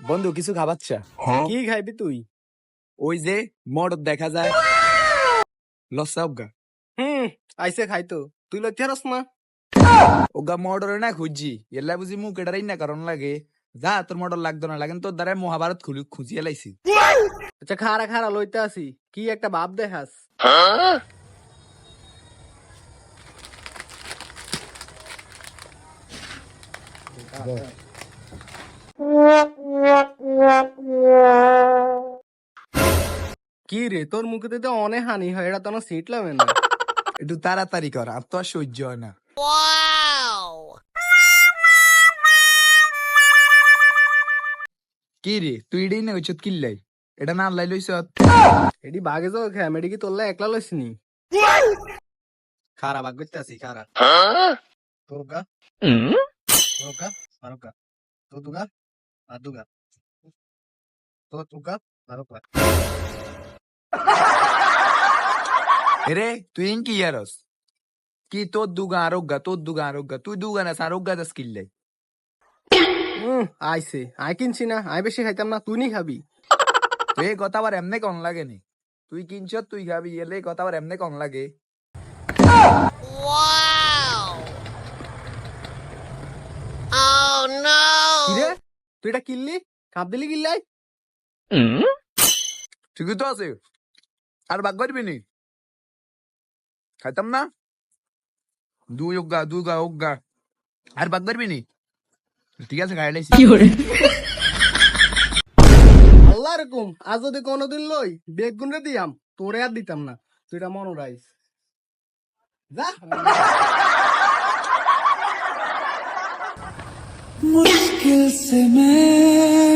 বন্ধু কিছু খাবাচ্ছা? কি খাইবি তুই? ওই যে মটর দেখা যায়, লসা অজ্ঞা আইসে খাইতো, তুই লজ্জা রস না? অজ্ঞা মটরে না খুঁজি এলা বুঝি মুখ এটারই না কারণ লাগে। যা তোর মটর লাগতো না লাগেন তোর দ্বারা মহাভারত খুঁজিয়ে লাইছি। আচ্ছা খারা খারা লইতে আসি, কি একটা ভাব দেখাস। কি রে, তোর মুখে তো অনেক হানি হয়, এটা তো না সিট লাবে না। একটু তাড়াতাড়ি কর, আর তো আর সহ্য হয় না। কি রে তুই এটাই না ওইচত কিল্লাই, এটা না লাই লইছ। এডি বাগে যাও খা, মেডি কি তোরলা একলা লইছিনি? খারা বাগ করতে আসি, খারা তোরগা তোরগা মারুকা তোরগা আদুগা তোরগা মারুকা। এরে তুই কি ইয়ারস? কি তোর দুগা আরোগ্যা, তোর দুগা আরোগ্যা, তুই দুগা না আরোগ্যা দাস কিল্লাই। আইসে আই কিনছি না, আই বেশি খাইতাম না, তুই নি খাবি। তুই এই কথা আবার এমনি কন লাগে নি? তুই কিনছ তুই খাবি, এলে এই কথা আবার এমনি কন লাগে? কিরে তুই এটা কিনলি, খাপ দিলি কিল্লাই? ঠিকই তো আছে, আর ভাগ করবি নি? খাইতাম না, দুই অজ্ঞা দুগা অজ্ঞা, আর ভাগ করবি নি? ঠিক আছে খাই লাইছি। আল্লাহ রকম, আজ যদি কোনোদিন লই বেগুন রে দিয়াম, তোরে আর দিতাম না, তুই এটা মনে রাইস। যা मुश्किल से मैं